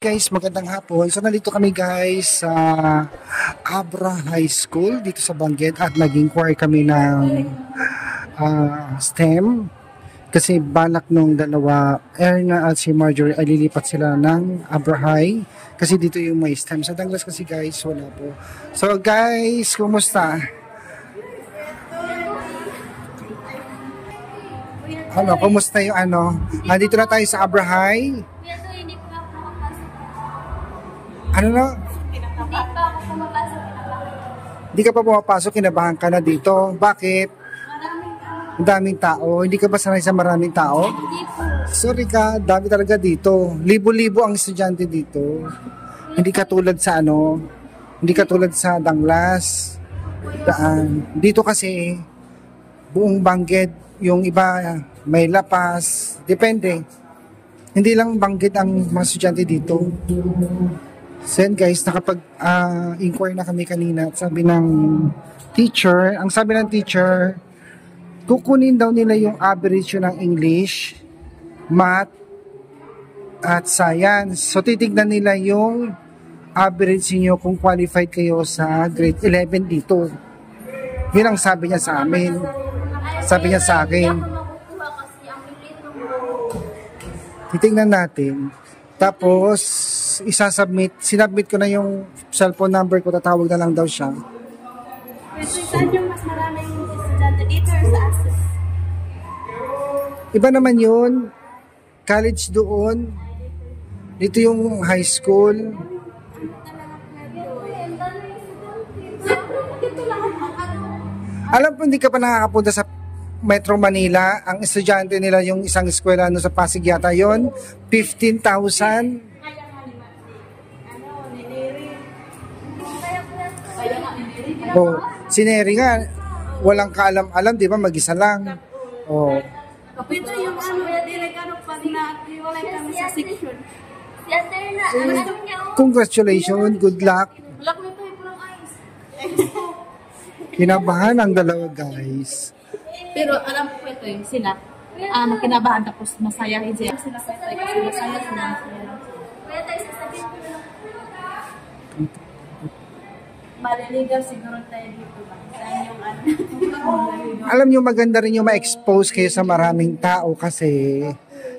Guys, magandang hapon. So nandito kami guys sa Abra High School dito sa Benguet at nag-inquire kami ng STEM kasi balak nung dalawa, Erna at si Marjorie ay lilipat sila ng Abra High kasi dito yung may STEM. Sa Douglas kasi guys, wala po. So guys, kumusta? Kumusta yung Nandito na tayo sa Abra High. Ano na? Hindi pa ako pumapasok, Hindi ka pa pumapasok, kinabahan ka na dito. Bakit? Maraming tao. Ang daming tao. Hindi ka ba sanay sa maraming tao? Hindi po. Sorry ka, dami talaga dito. Libo-libo ang estudyante dito. Hindi katulad sa hindi katulad sa Danglas. Dito kasi, buong Benguet, yung iba may Lapas, depende. Hindi lang Benguet ang mga estudyante dito. So yan guys, nakapag-inquire na kami kanina at sabi ng teacher, kukunin daw nila yung average ng English, Math, at Science. So titignan nila yung average niyo kung qualified kayo sa grade 11 dito. Yun ang sabi niya sa amin. Sabi niya sa akin. Titignan natin. Tapos, sinubmit ko na yung cellphone number ko, tatawag na lang daw siya. Pero saan yung mas maraming estudyante dito or sa ASUS? Iba naman yun. College doon. Dito yung high school. Alam po, hindi ka pa nakakapunta sa Metro Manila. Ang estudyante nila, yung isang eskwela sa Pasig yata yon, 15,000. Oh, si Neri nga, walang kaalam-alam, di ba? Mag-isa lang. Oh. Kapito yung pag na-iwalay kami sa section. Si Aterna, Congratulations, good luck. Wala ko ito, pulang ayos. Kinabahan ang dalawa, guys. Pero alam ko ito yung sila. Kinabahan tapos masayahin siya. Sila kasi masaya sila. Kaya tayo sa sabi. Maliligaw siguro tayo dito ba? Saan yung Alam nyo, maganda rin yung ma-expose kayo sa maraming tao kasi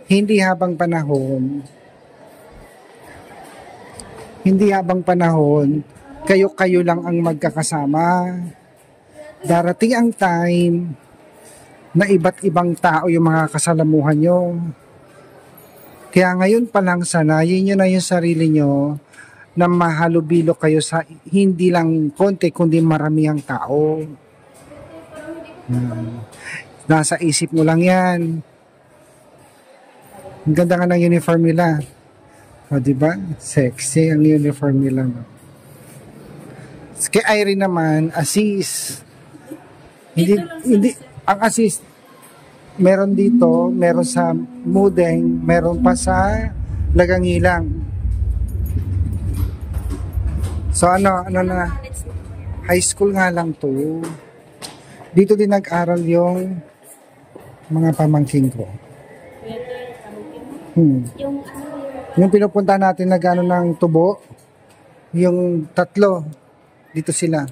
hindi habang kayo lang ang magkakasama. Darating ang time na iba't ibang tao yung mga kasalamuhan nyo. Kaya ngayon pa lang sanayin nyo na yung sarili nyo na mahalubilo kayo sa hindi lang konti kundi maramihang tao. Nasa isip mo lang yan. Ang ganda nga ng uniform nila. O diba? Sexy ang uniform nila. Kay Irene naman, assist. Hindi, ang assist, meron dito, meron sa Mudeng, meron pa sa Lagangilang. So na, high school nga lang to. Dito din nag-aral yung mga pamangkin ko. Yung pinupunta natin na gano'n ng tubo, yung tatlo, dito sila.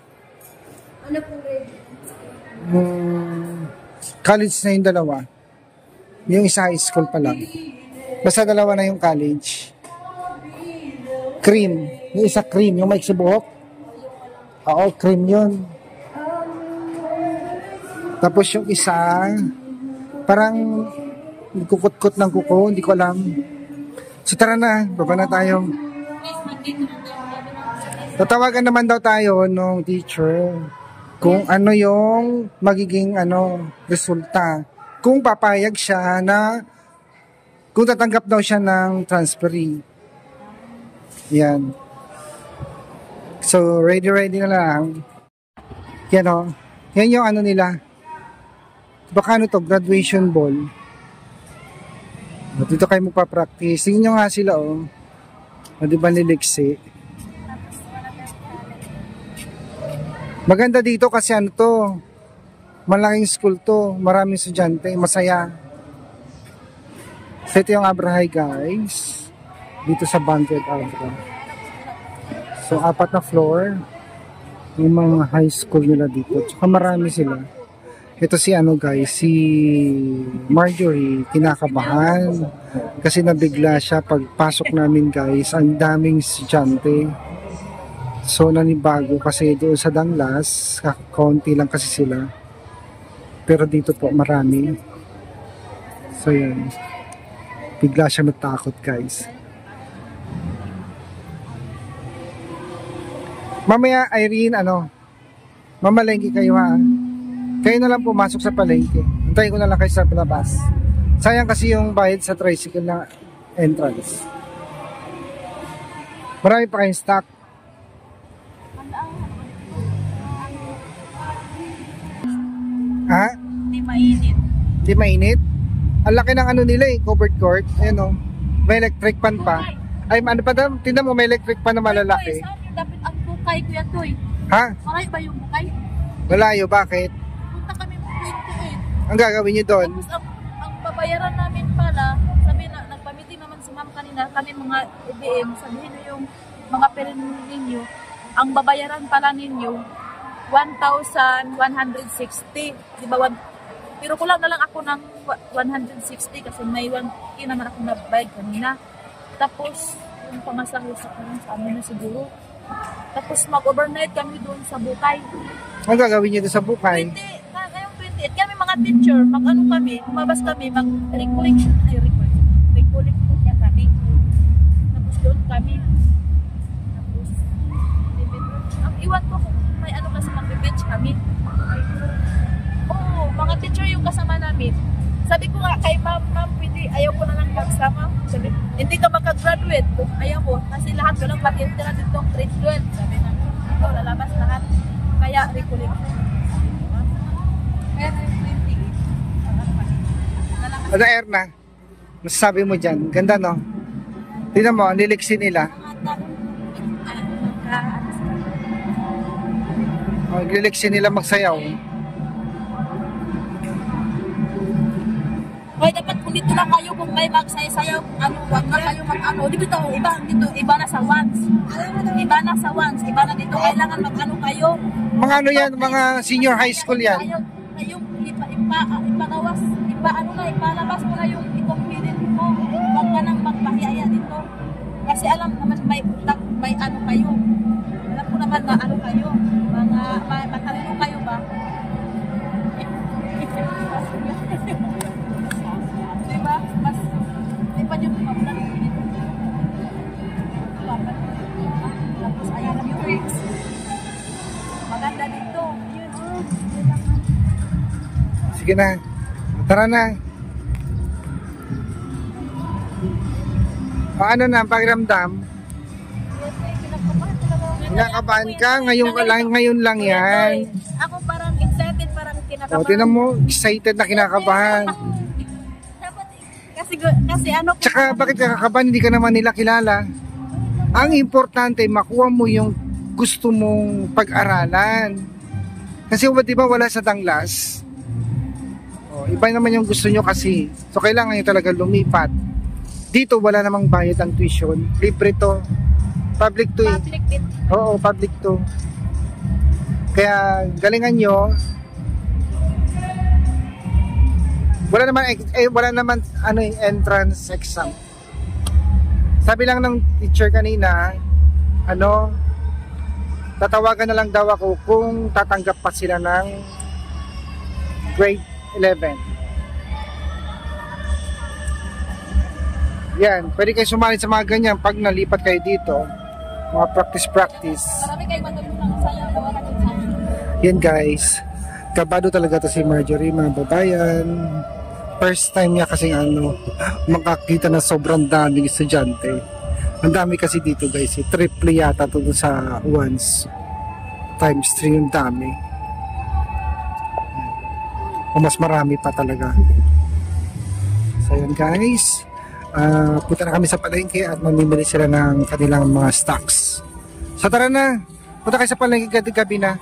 Ano po grade? College na yung dalawa. Yung isa high school pa lang. Basta dalawa na yung college. Cream. Yung isa cream. Yung may buhok. Oo, cream yun. Tapos yung isa, parang kukut-kut ng kuko. Hindi ko alam. So tara na. Baba na tayo. Tatawagan naman daw tayo nung teacher kung ano yung magiging resulta. Kung papayag siya na kung tatanggap daw siya ng transferee. Yan. So, ready na lang. Yan o. Yan yung nila. Baka graduation ball. Dito kayo magpa-practice. Tingin nyo nga sila o. Diba ni Lexi? Maganda dito kasi malaking school to, maraming estudyante, masaya. So ito yung Abra High guys. dito sa Banquet Alpha. So, 4 na floor. Yung mga high school nila dito. Tsaka marami sila. Ito si guys, si Marjorie, kinakabahan. Kasi nabigla siya pagpasok namin guys. Ang daming estudyante. So, nanibago kasi doon sa Danglas, kaunti lang kasi sila. Pero dito po marami. So, yan. Bigla siya natakot guys. Mamaya, Irene, mamalengke kayo ha. Kayo na lang pumasok sa palengke. Antayin ko na lang kayo sa labas. Sayang kasi yung bayad sa tricycle na entrance. Marami pa kayong stock. Ha? Di mainit. Di mainit? Ang laki ng nila covered court. Ayan may electric fan pa. Ay, ano pa daw? Tingnan mo, may electric fan na malalaki. Dapat ang bukay, Kuya Toy. Ha? Malayo ba yung bukay? Malayo, bakit? Punta kami 28. Ang gagawin nyo doon? Tapos ang babayaran namin pala, sabi na, nagpa-meeting naman si ma'am kanina, kami mga EBM, sabihin nyo yung mga parent ninyo, ang babayaran pala ninyo, 1,160. Diba? Pero kulang na lang ako ng 160 kasi may 1K naman ako nabayad kanina. Tapos, yung pamasahe sa amin na siguro. Tapos mag-overnight kami doon sa Bukay. Ang gagawin nyo doon sa Bukay? Ngayong 28, kami mga teacher, kami, kumabas kami, mag-recollection niya kami. Tapos doon kami. Tapos, ang iwan ko kung may kasi mag-beach kami. Oo, mga teacher yung kasama namin. Sabi ko nga kay ma'am, pwede, ayaw ko na lang magsama. Sabi, hindi ka makagraduate. Ayaw mo, kasi lahat walang patintira ditong grade 12. Sabi na, ito, lalabas lahat. Kaya, recollection. Kaya na yung 28. Ano, Erna? Masasabi mo dyan? Ganda, no? Tingnan mo, niliksi nila. Niliksi nila magsayaw. Hoy, dapat kung dito lang kayo kung may magsayaw, wag na kayo dito, iba na sa once. Iba na sa once, iba na dito, kailangan kayo. Mga yan, mga senior high school yan. Yung ipalabas mo na yung confident mo. Wag ka nang magpahiyaya dito. Kasi alam naman may kayo. Alam ko naman na kayo. Matalino kayo ba? Diba? Mas, di pa nyo mabulan dito. Tapos ayan ang yung rigs. Maganda dito. Sige na. Tara na. Paano na ang pakiramdam? Kinakabahan ka? Ngayon lang yan. Ako parang excited, parang kinakabahan. O, tinan mo, excited na kinakabahan. Kasi Tsaka bakit kakakabahan? Hindi ka naman nila kilala. Ang importante, makuha mo yung gusto mong pag-aralan. Kasi diba wala sa Danglas? O, iba naman yung gusto nyo kasi. So kailangan nyo talaga lumipat. Dito wala namang bayad ang tuition. Libre to. Public to eh. Public din. Oo, public to. Kaya galingan nyo. Wala naman entrance exam. Sabi lang ng teacher kanina, tatawagan na lang daw ako kung tatanggap pa sila ng grade 11. Yan, pwede kayo sumali sa mga ganyan pag nalipat kayo dito. Mga practice. Marami kayo matulungan sa sayo. Yan guys, kabado talaga to si Marjorie, mga babayan. First time niya kasi makakita na sobrang daming estudyante. Ang dami kasi dito guys, triple yata to sa once times 3 yung dami. O mas marami pa talaga. So yan guys, punta na kami sa palengke at mamimili sila ng kanilang mga stocks. So tara na, punta kayo sa palengke gabi na.